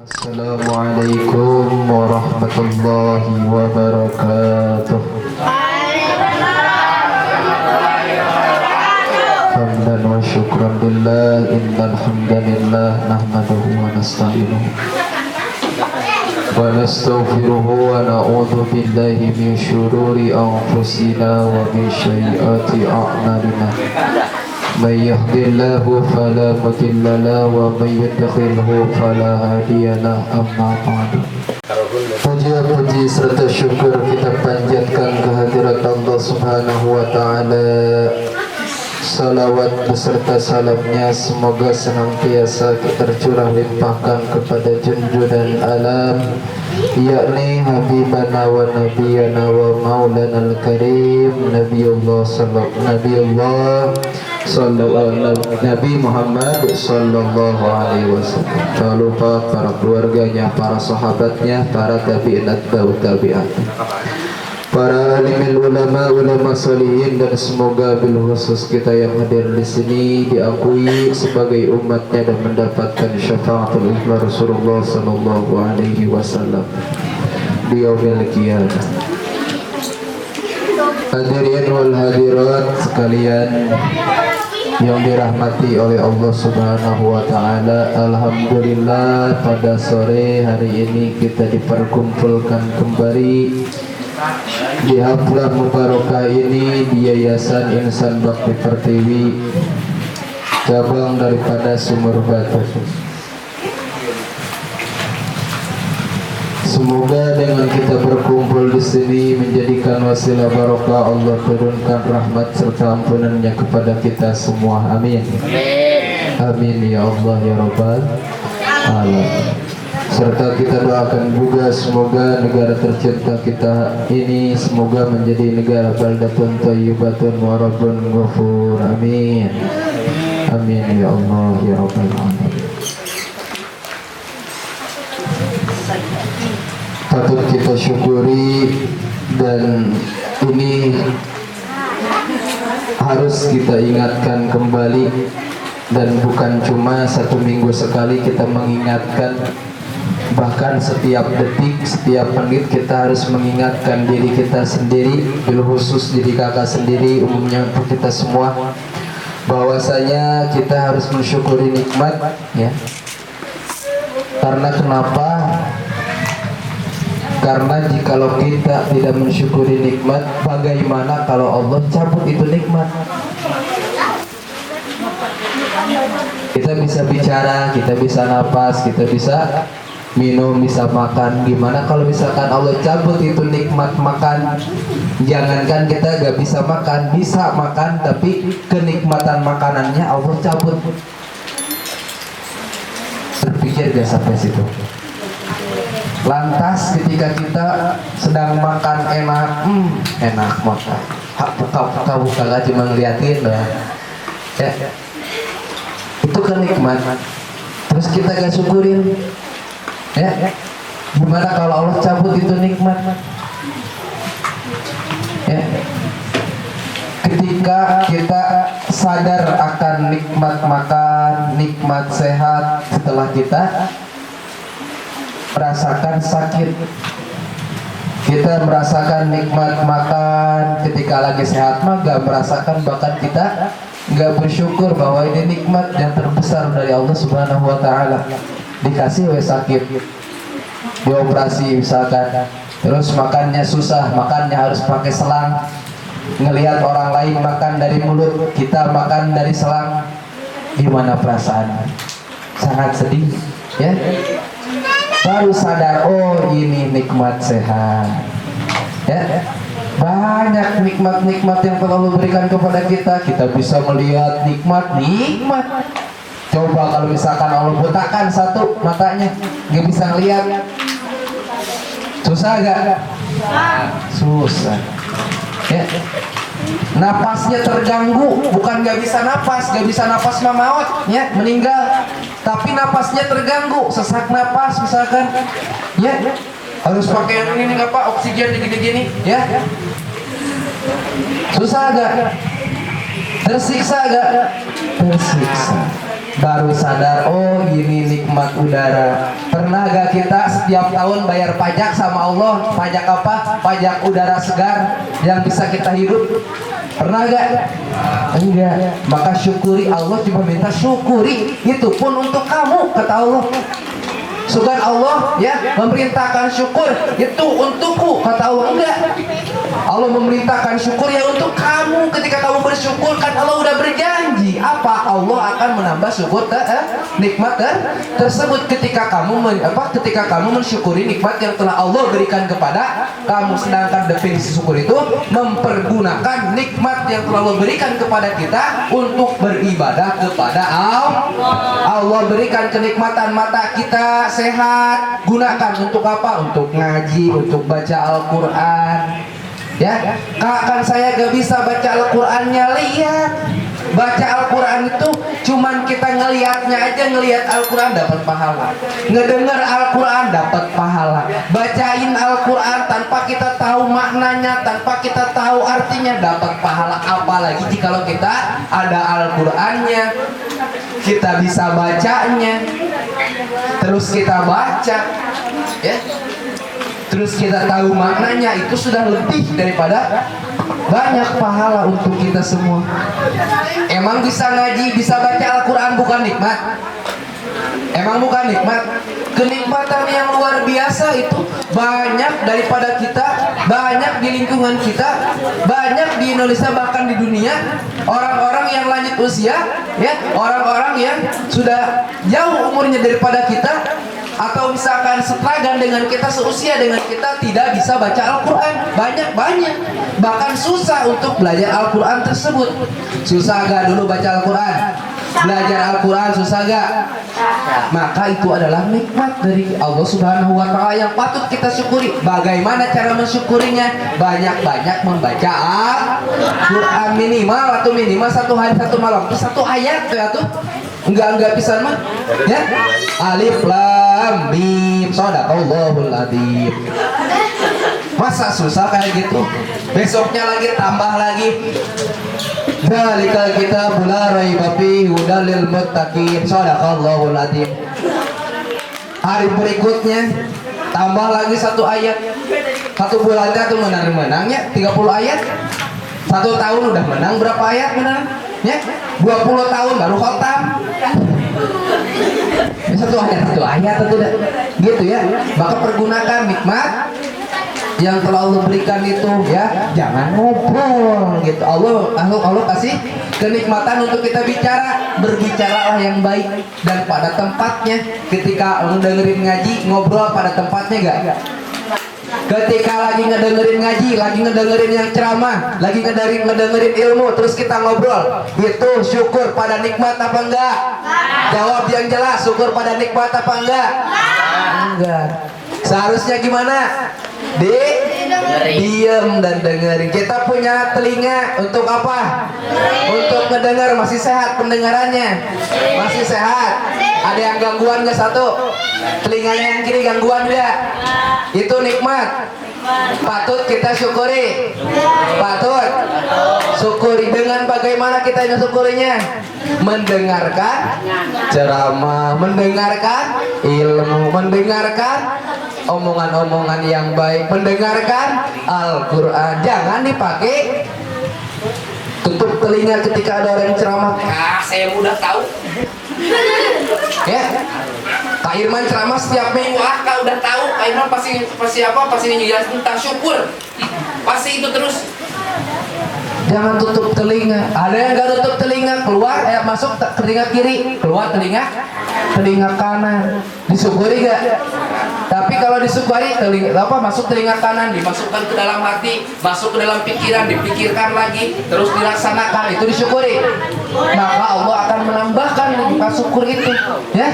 Assalamualaikum warahmatullahi wabarakatuh. Hamdan wa syukran lillah, innal hamdalillah nahmaduhu wa nasta'inuhu wa nastaghfiruhu wa na'udzu billahi min syururi anfusina wa min sayyiati a'malina. من يهد الله فلا مضل له ومن يضلل فلا هادي له أما بعد. Puji serta syukur kita panjatkan kehadirat Allah Subhanahu wa taala. Salawat beserta salamnya semoga senantiasa tercurah limpahkan kepada junjungan alam, yakni Habibana wa Nabiyana wa Maulana al-Karim Nabiullah Nabi Muhammad sallallahu alaihi wasallam. Tak lupa para keluarganya, para sahabatnya, para tabi'in atba'u tabi'at, para alimil ulama salihin, dan semoga bil khusus kita yang hadir di sini diakui sebagai umatnya dan mendapatkan syafaatul Rasulullah sallallahu alaihi wasallam di yaumil qiyamah. Hadirin wal hadirat sekalian yang dirahmati oleh Allah Subhanahu wa taala, alhamdulillah pada sore hari ini kita diperkumpulkan kembali di haflah mubarakah ini di Yayasan Insan Bakti Pertiwi cabang daripada Sumur Batu. Semoga dengan kita berkumpul di sini menjadikan wasilah barokah Allah turunkan rahmat serta ampunannya kepada kita semua. Amin. Amin ya Allah ya Rabbal alamin. Serta kita doakan juga semoga negara tercinta kita ini semoga menjadi negara baldatun thayyibatun wa rabbun ghafur. Amin. Amin ya Allah ya Rabbal alamin. Patut kita syukuri, dan ini harus kita ingatkan kembali, dan bukan cuma satu minggu sekali kita mengingatkan, bahkan setiap detik, setiap menit kita harus mengingatkan diri kita sendiri, bil khusus diri kakak sendiri, umumnya untuk kita semua, bahwasanya kita harus mensyukuri nikmat, ya. Karena kenapa? Karena jikalau kita tidak mensyukuri nikmat, bagaimana kalau Allah cabut itu nikmat? Kita bisa bicara, kita bisa napas, kita bisa minum, bisa makan. Gimana kalau misalkan Allah cabut itu nikmat makan? Jangankan kita gak bisa makan, bisa makan, tapi kenikmatan makanannya Allah cabut. Berpikir gak sampai situ? Lantas ketika kita sedang makan enak, enak makan, buka cuma ngeliatin lah, ya. Itu kan nikmat. Terus kita gak syukurin, ya. Gimana kalau Allah cabut itu nikmat, ya. Ketika kita sadar akan nikmat makan, nikmat sehat, setelah kita merasakan sakit, kita merasakan nikmat makan ketika lagi sehat mah gak merasakan, bahkan kita gak bersyukur bahwa ini nikmat yang terbesar dari Allah Subhanahu wa taala. Dikasih sakit, dioperasi misalkan, terus makannya susah, makannya harus pakai selang, ngelihat orang lain makan dari mulut, kita makan dari selang, gimana perasaan? Sangat sedih, ya. Baru sadar, oh ini nikmat sehat, ya. Banyak nikmat-nikmat yang telah Allah berikan kepada kita. Kita bisa melihat nikmat. Coba kalau misalkan Allah butakan satu matanya, nggak bisa ngelihat, susah gak? Susah, ya. Napasnya terganggu, bukan gak bisa napas mah maut, ya, meninggal. Tapi napasnya terganggu, sesak napas misalkan, ya, harus pakai yang ini apa, oksigen gini-gini, ya. Susah gak? Tersiksa gak? Tersiksa. baru sadar, oh ini nikmat udara. Pernah gak kita setiap tahun bayar pajak sama Allah? Pajak apa? Pajak udara segar yang bisa kita hidup. Pernah gak? Enggak. Maka syukuri, Allah cuma minta syukuri. Itu pun untuk kamu, kata Allah. Sugan Allah ya memerintahkan syukur itu untukku, kata Allah. Enggak, Allah memerintahkan syukur ya untuk kamu. Ketika kamu bersyukur kan Allah udah berjanji apa? Allah akan menambah syukur nikmat tersebut ketika kamu ketika kamu mensyukuri nikmat yang telah Allah berikan kepada kamu. Sedangkan definisi syukur itu mempergunakan nikmat yang telah Allah berikan kepada kita untuk beribadah kepada Allah. Allah berikan kenikmatan mata kita sehat, gunakan untuk apa? Untuk ngaji, untuk baca Al-Quran. Ya, kan saya gak bisa baca Al-Qurannya, lihat. Baca Al-Quran itu cuman kita ngelihatnya aja, ngelihat Al-Quran dapat pahala, ngedengar Al-Quran dapat pahala, bacain Al-Quran tanpa kita tahu maknanya, tanpa kita tahu artinya dapat pahala. Apalagi jikalau kita ada Al-Qurannya, kita bisa bacanya, terus kita baca ya, terus kita tahu maknanya, itu sudah lebih daripada banyak pahala untuk kita semua. Emang bisa ngaji, bisa baca Al-Quran bukan nikmat? Emang bukan nikmat? Kenikmatan yang luar biasa itu banyak daripada kita, banyak di lingkungan kita, banyak di Indonesia, bahkan di dunia. Orang-orang yang lanjut usia ya, orang-orang yang sudah jauh umurnya daripada kita, atau misalkan setragan dengan kita, seusia dengan kita, tidak bisa baca Al-Quran. Banyak, bahkan susah untuk belajar Al-Quran tersebut. Susah gak dulu baca Al-Quran? Belajar Al-Quran susah gak? Maka itu adalah nikmat dari Allah Subhanahu wa Ta'ala yang patut kita syukuri. Bagaimana cara mensyukurinya? Banyak-banyak membaca Al-Quran, minimal satu hari satu malam, satu ayat ya tuh. Enggak pisan mah ya. Alif lam mim shadaqallahul adzim. Masa susah kayak gitu? Besoknya lagi tambah lagi. Dzalikal kitabul la raiba fihi hudal lil muttaqin shadaqallahul adzim. Hari berikutnya tambah lagi satu ayat. Satu bulan tuh menang-menangnya 30 ayat. 1 tahun udah menang berapa ayat menang? Ya, 20 tahun baru khatam. Satu ayat itu gitu ya. Maka pergunakan nikmat yang telah Allah berikan itu ya, jangan ngobrol gitu. Allah kasih kenikmatan untuk kita bicara, berbicaralah yang baik dan pada tempatnya. Ketika dengerin ngaji, ngobrol pada tempatnya gak? Ketika lagi ngedengerin ngaji, lagi ngedengerin yang ceramah, lagi ngedengerin ilmu, terus kita ngobrol, itu syukur pada nikmat apa enggak? Jawab yang jelas, syukur pada nikmat apa enggak? Enggak. Seharusnya gimana? Diam dan dengerin. Kita punya telinga untuk apa? Untuk mendengar. Masih sehat pendengarannya? Masih sehat? Ada yang gangguan nggak? Satu, telinganya yang kiri gangguan nggak? Itu nikmat, patut kita syukuri. Patut syukuri. Dengan bagaimana kita mensyukurinya? Mendengarkan ceramah, mendengarkan ilmu, mendengarkan omongan-omongan yang baik, mendengarkan Al-Quran. Jangan dipakai tutup telinga ketika ada orang ceramah. Saya udah tahu ya, Kak Irman ceramah setiap minggu. Kak udah tahu, Kak Irman pasti ngejelasin tentang syukur, pasti itu terus. Jangan tutup telinga. Ada yang gak tutup telinga, keluar masuk telinga kiri, keluar telinga kanan. Disyukuri gak? Tapi kalau disyukuri, masuk telinga kanan, dimasukkan ke dalam hati, masuk ke dalam pikiran, dipikirkan lagi, terus dilaksanakan, itu disyukuri. Maka Allah akan menambahkan syukur itu ya.